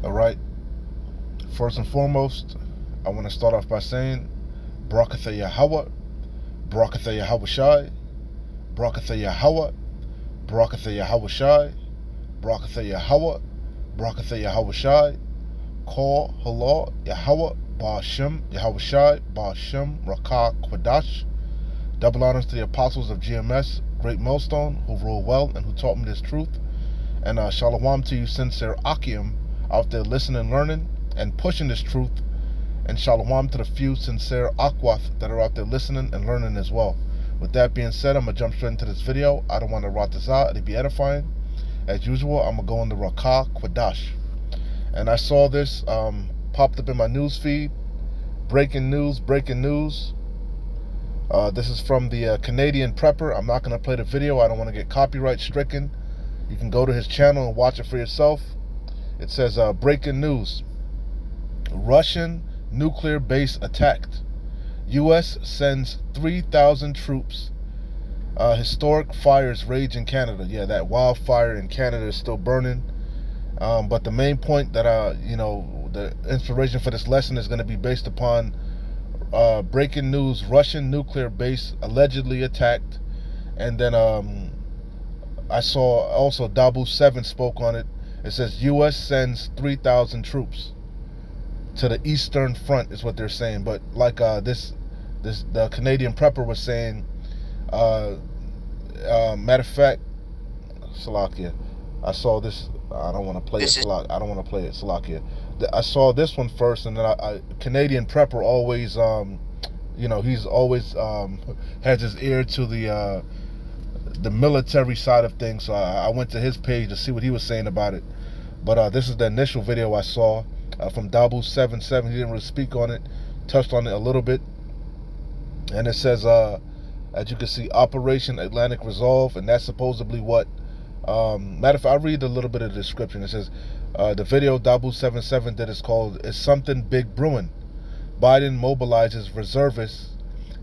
All right. First and foremost, I want to start off by saying, Barakatha Yahweh, Barakatha Yahweh Shai, Barakatha Yahweh, Barakatha Yahweh Shai, Barakatha Yahweh, Barakatha Yahweh Shai, Call Halal Yahweh, Ba'ashem Yahweh Shai, Ba'ashem Rakah Kwadash. Double honors to the apostles of GMS, Great Millstone, who rule well and who taught me this truth. And shalom to you sincere Akim out there listening, learning, and pushing this truth. And shalom to the few sincere Akwath that are out there listening and learning as well. With that being said, I'm going to jump straight into this video. I don't want to rot this out. It'll be edifying. As usual, I'm going to go into Rakah Kwadash. And I saw this popped up in my news feed. Breaking news, breaking news. This is from the Canadian Prepper. I'm not going to play the video. I don't want to get copyright stricken. You can go to his channel and watch it for yourself. It says, breaking news. Russian nuclear base attacked. U.S. sends 3,000 troops. Historic fires rage in Canada. Yeah, that wildfire in Canada is still burning. But the main point that, the inspiration for this lesson is going to be based upon breaking news. Russian nuclear base allegedly attacked. And then I saw also Dabu 7 spoke on it. It says U.S. sends 3,000 troops to the Eastern Front is what they're saying. But like the Canadian Prepper was saying, matter of fact, Salakia, I saw this. I don't want to play it. I don't want to play it. Salakia. I saw this one first, and then Canadian Prepper always, he's always has his ear to the military side of things. So I went to his page to see what he was saying about it. But this is the initial video I saw from Dabu77. He didn't really speak on it, touched on it a little bit. And it says, as you can see, Operation Atlantic Resolve, and that's supposedly what, matter of fact, I'll read a little bit of the description. It says, the video Dabu77 did is called, Is Something Big Brewing? Biden mobilizes reservists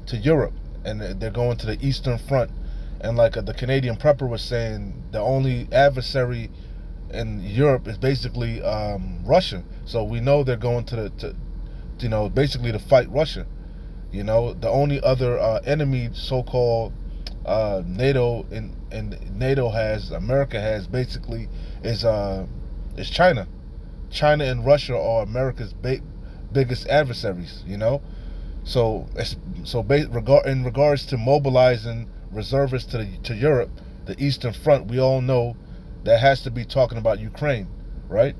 to Europe, and they're going to the Eastern Front. And like the Canadian Prepper was saying, the only adversary in Europe is basically Russia. So we know they're going basically to fight Russia. The only other enemy, so-called NATO and NATO has, America has basically is China. China and Russia are America's biggest adversaries. So in regards to mobilizing reservists to Europe, the Eastern Front, we all know that has to be talking about Ukraine, right?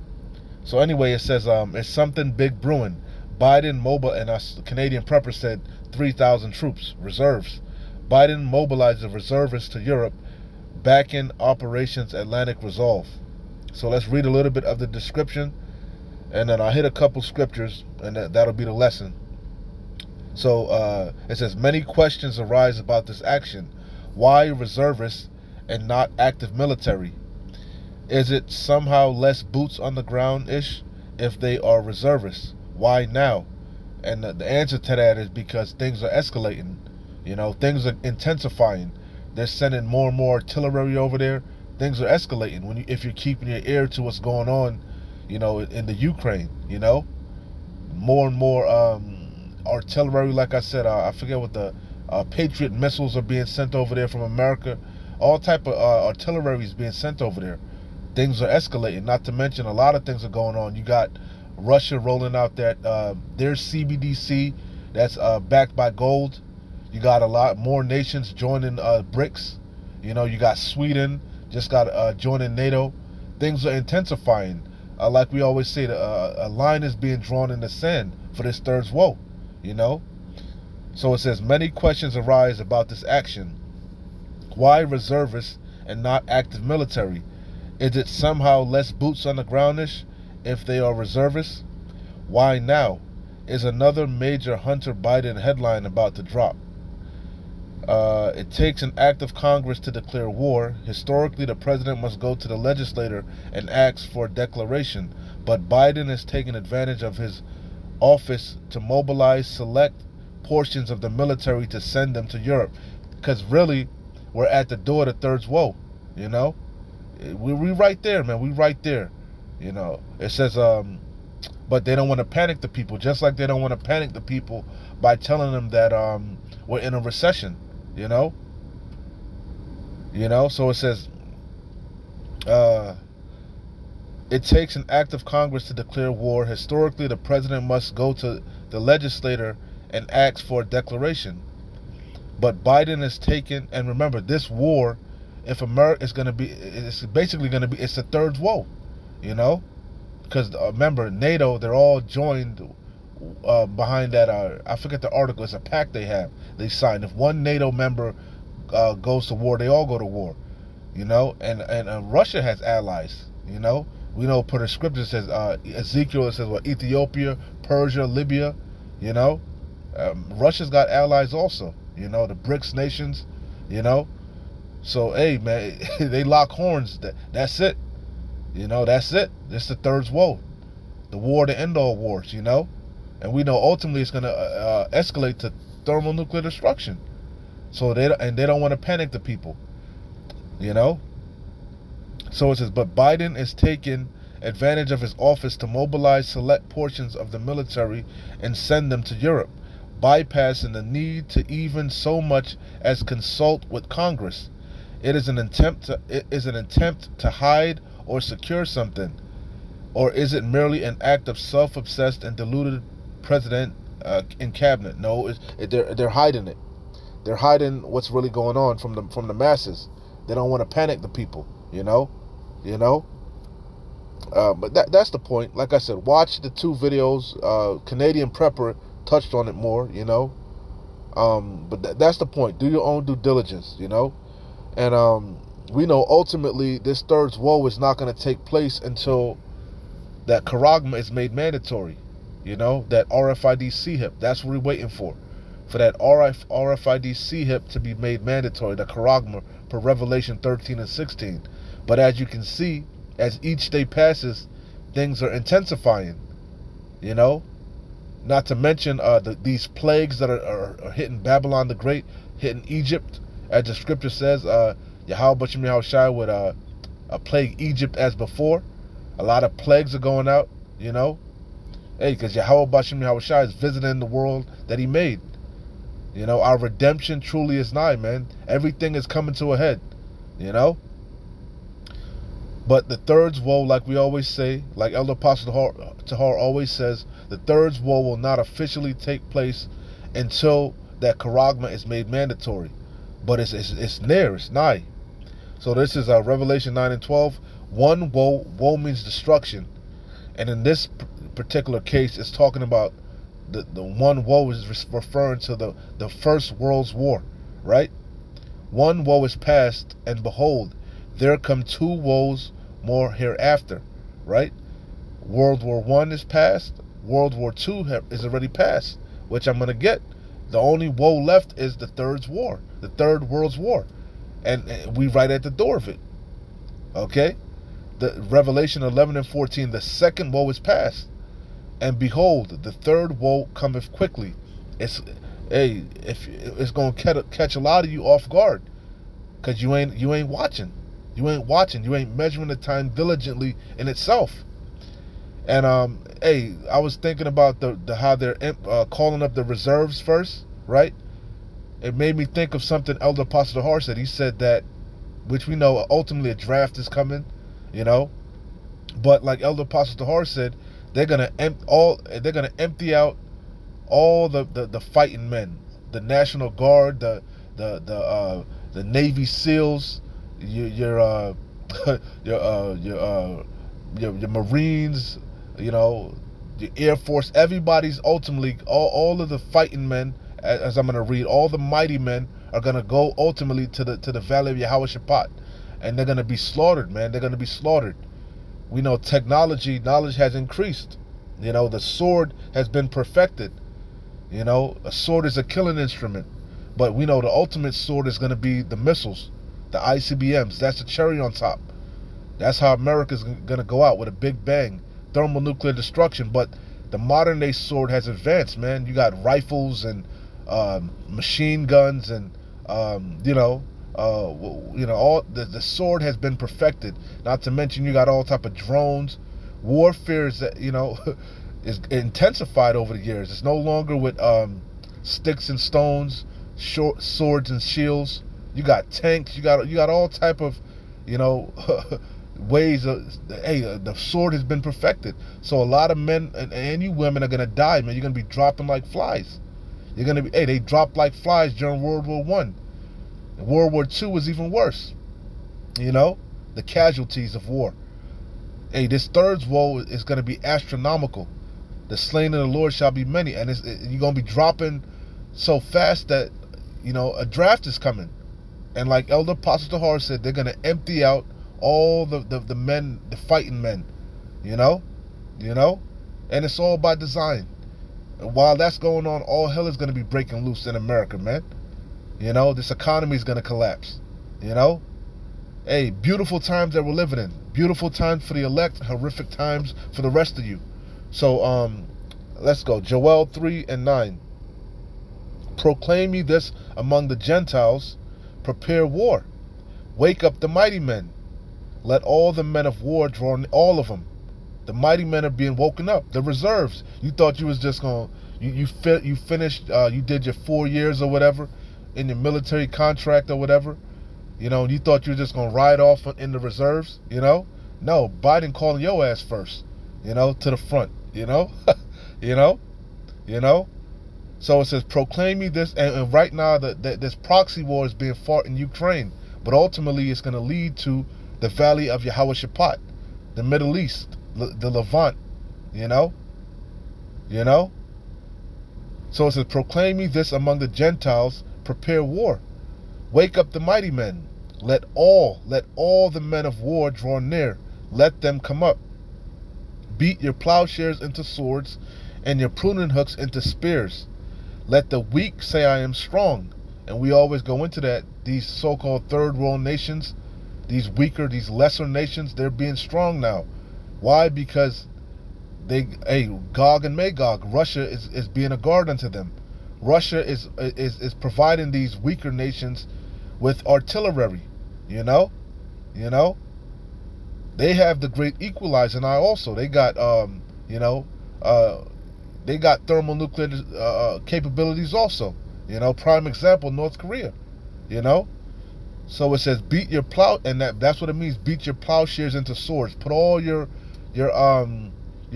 So anyway, it says it's something big brewing. Biden mobile, and us Canadian Prepper said 3,000 troops, reserves. Biden mobilizes reservists to Europe, backing Operations Atlantic Resolve. So let's read a little bit of the description, and then I'll hit a couple scriptures, and that'll be the lesson. So it says, many questions arise about this action. Why reservists and not active military? Is it somehow less boots on the ground-ish if they are reservists? Why now? And the answer to that is because things are escalating. Things are intensifying. They're sending more and more artillery over there. Things are escalating if you're keeping your ear to what's going on, in the Ukraine. More and more artillery. Like I said, I forget what the Patriot missiles are being sent over there from America. All type of artillery is being sent over there. Things are escalating. Not to mention a lot of things are going on. You got Russia rolling out that their CBDC that's backed by gold. You got a lot more nations joining BRICS. You got Sweden just got joining NATO. Things are intensifying. Like we always say, a line is being drawn in the sand for this third woe. So it says, many questions arise about this action. Why reservists and not active military? Is it somehow less boots on the ground-ish if they are reservists? Why now? Is another major Hunter Biden headline about to drop. It takes an act of Congress to declare war. Historically, the president must go to the legislature and ask for a declaration. But Biden is taking advantage of his office to mobilize select portions of the military to send them to Europe. Because really, we're at the door of the third woe. We right there, man. We right there. You know, it says, but they don't want to panic the people, just like they don't want to panic the people by telling them that we're in a recession. You know, So it says, uh, it takes an act of Congress to declare war. Historically, the president must go to the legislator and ask for a declaration. But Biden has taken, and remember, this war, if America is going to be, it's basically going to be, it's the third woe, because remember, NATO, they're all joined behind that, I forget the article, it's a pact they signed. If one NATO member goes to war, they all go to war, and Russia has allies, we know per the scripture it says, Ezekiel, it says what, Ethiopia, Persia, Libya, Russia's got allies also, the BRICS nations, so hey man, they lock horns, that's it, that's it. This is the third woe, the war to end all wars, and we know ultimately it's going to escalate to thermonuclear destruction. So they don't want to panic the people, So it says, but Biden is taking advantage of his office to mobilize select portions of the military and send them to Europe, bypassing the need to even so much as consult with Congress. It is an attempt to hide or secure something, or is it merely an act of self-obsessed and deluded president and cabinet? No, they're hiding it. They're hiding what's really going on from the masses. They don't want to panic the people, But that's the point. Like I said, watch the two videos. Canadian Prepper touched on it more, But that's the point. Do your own due diligence, And we know ultimately this third woe is not going to take place until that charagma is made mandatory, that RFID CHIP. That's what we're waiting for that RFID CHIP to be made mandatory, the charagma per Revelation 13 and 16. But as you can see, as each day passes, things are intensifying, Not to mention these plagues that are hitting Babylon the Great, hitting Egypt, as the scripture says, Yahweh B'Shem Yahushai would plague Egypt as before. A lot of plagues are going out, Hey, because Yahweh B'Shem Yahushai is visiting the world that he made. Our redemption truly is nigh, man. Everything is coming to a head, But the third woe, like we always say, like Elder Apostle Tahar always says, the third woe will not officially take place until that charagma is made mandatory. But it's near, it's nigh. So this is Revelation 9 and 12. One woe means destruction. And in this particular case, it's talking about the one woe is referring to the First World War, right? One woe is past, and behold, there come two woes more hereafter, right? World War I is past. World War II is already past, which I'm going to get. The only woe left is the third war, the Third World War. And we right at the door of it, okay? The Revelation 11 and 14, the second woe is past. And behold, the third woe cometh quickly. It's going to catch a lot of you off guard, because you ain't watching. You ain't measuring the time diligently in itself. And I was thinking about the how they're calling up the reserves first, right? It made me think of something Elder Apostle Tahar said. He said that, which we know ultimately a draft is coming, But like Elder Apostle Tahar said, they're gonna empty out all the fighting men, the National Guard, the Navy SEALs, your Marines, your Air Force. Everybody's ultimately all of the fighting men. As I'm going to read, all the mighty men are going to go ultimately to the valley of Yahweh Shaphat, and they're going to be slaughtered, man. They're going to be slaughtered. We know knowledge has increased. The sword has been perfected. A sword is a killing instrument, but we know the ultimate sword is going to be the missiles, the ICBMs. That's the cherry on top. That's how America's going to go out, with a big bang, thermonuclear destruction. But the modern day sword has advanced, man. You got rifles and machine guns, and all the sword has been perfected. Not to mention you got all type of drones, Warfare is, is intensified over the years. It's no longer with sticks and stones, short swords and shields. You got tanks. You got all type of, ways of. Hey, the sword has been perfected. So a lot of men and you women are gonna die, man. You're gonna be dropping like flies. You're gonna be. Hey, they dropped like flies during World War I. World War II was even worse. The casualties of war. Hey, this third woe is going to be astronomical. The slain of the Lord shall be many. And you're going to be dropping so fast that, a draft is coming. And like Elder Apostle Tahar said, they're going to empty out all the men, the fighting men. And it's all by design. And while that's going on, all hell is going to be breaking loose in America, man. This economy is going to collapse. Hey, beautiful times that we're living in. Beautiful times for the elect, horrific times for the rest of you. So, let's go. Joel 3:9. Proclaim ye this among the Gentiles, prepare war. Wake up the mighty men. Let all the men of war draw, all of them. The mighty men are being woken up. The reserves. You thought you was just going to, you finished, you did your 4 years or whatever in your military contract or whatever. You thought you were just going to ride off in the reserves, No, Biden calling your ass first, to the front, So it says, proclaim me this, and right now this proxy war is being fought in Ukraine, but ultimately it's going to lead to the valley of Yehoshaphat, the Middle East, the Levant, So it says, proclaim me this among the Gentiles, prepare war. Wake up the mighty men. Let all the men of war draw near. Let them come up. Beat your plowshares into swords, and your pruning hooks into spears. Let the weak say, I am strong. And we always go into that. These so-called third world nations, these weaker, these lesser nations, they're being strong now. Why? Because Gog and Magog, Russia is being a guard unto them. Russia is providing these weaker nations with artillery, They have the great equalizer now also. They got, they got thermonuclear capabilities also. Prime example, North Korea, So it says beat your plow, and that's what it means. Beat your plowshares into swords. Put all your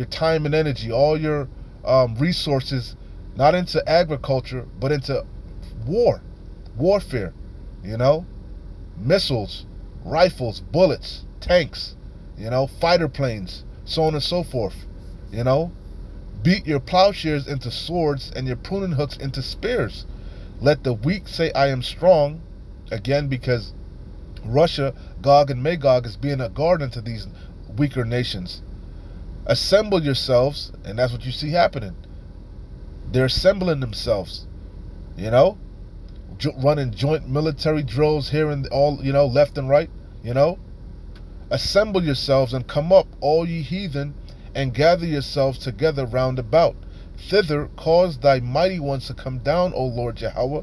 time and energy, all your resources, not into agriculture, but into warfare, missiles, rifles, bullets, tanks, fighter planes, so on and so forth, Beat your plowshares into swords and your pruning hooks into spears. Let the weak say, I am strong. Again, because Russia, Gog and Magog is being a guard to these weaker nations. Assemble yourselves, and that's what you see happening. They're assembling themselves, running joint military drills here and all, left and right, Assemble yourselves and come up, all ye heathen, and gather yourselves together round about. Thither cause thy mighty ones to come down, O Lord Yahweh.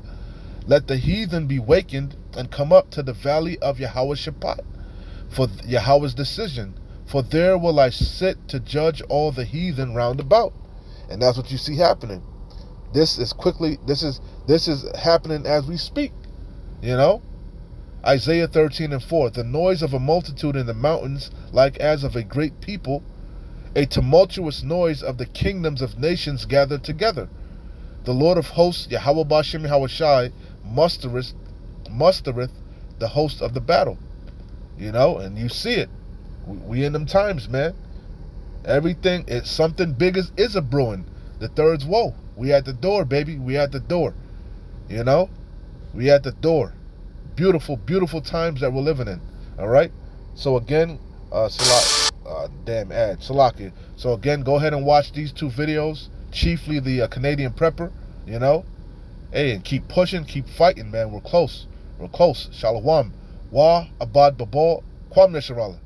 Let the heathen be wakened and come up to the valley of Yehoshaphat, for Yahweh's decision. For there will I sit to judge all the heathen round about. And that's what you see happening. This is happening as we speak. Isaiah 13:4. The noise of a multitude in the mountains, like as of a great people, a tumultuous noise of the kingdoms of nations gathered together. The Lord of hosts, Yahweh Bashem Yahushai, mustereth the host of the battle. And you see it. We in them times, man. Everything, something big is a brewing. The third's woe. We at the door, baby. We at the door. We at the door. Beautiful, beautiful times that we're living in. All right. So again, damn ad, Salakia. So again, go ahead and watch these two videos. Chiefly the Canadian Prepper. Hey, and keep pushing, keep fighting, man. We're close. We're close. Shalom. Wa abad babal. Kwam nesharala.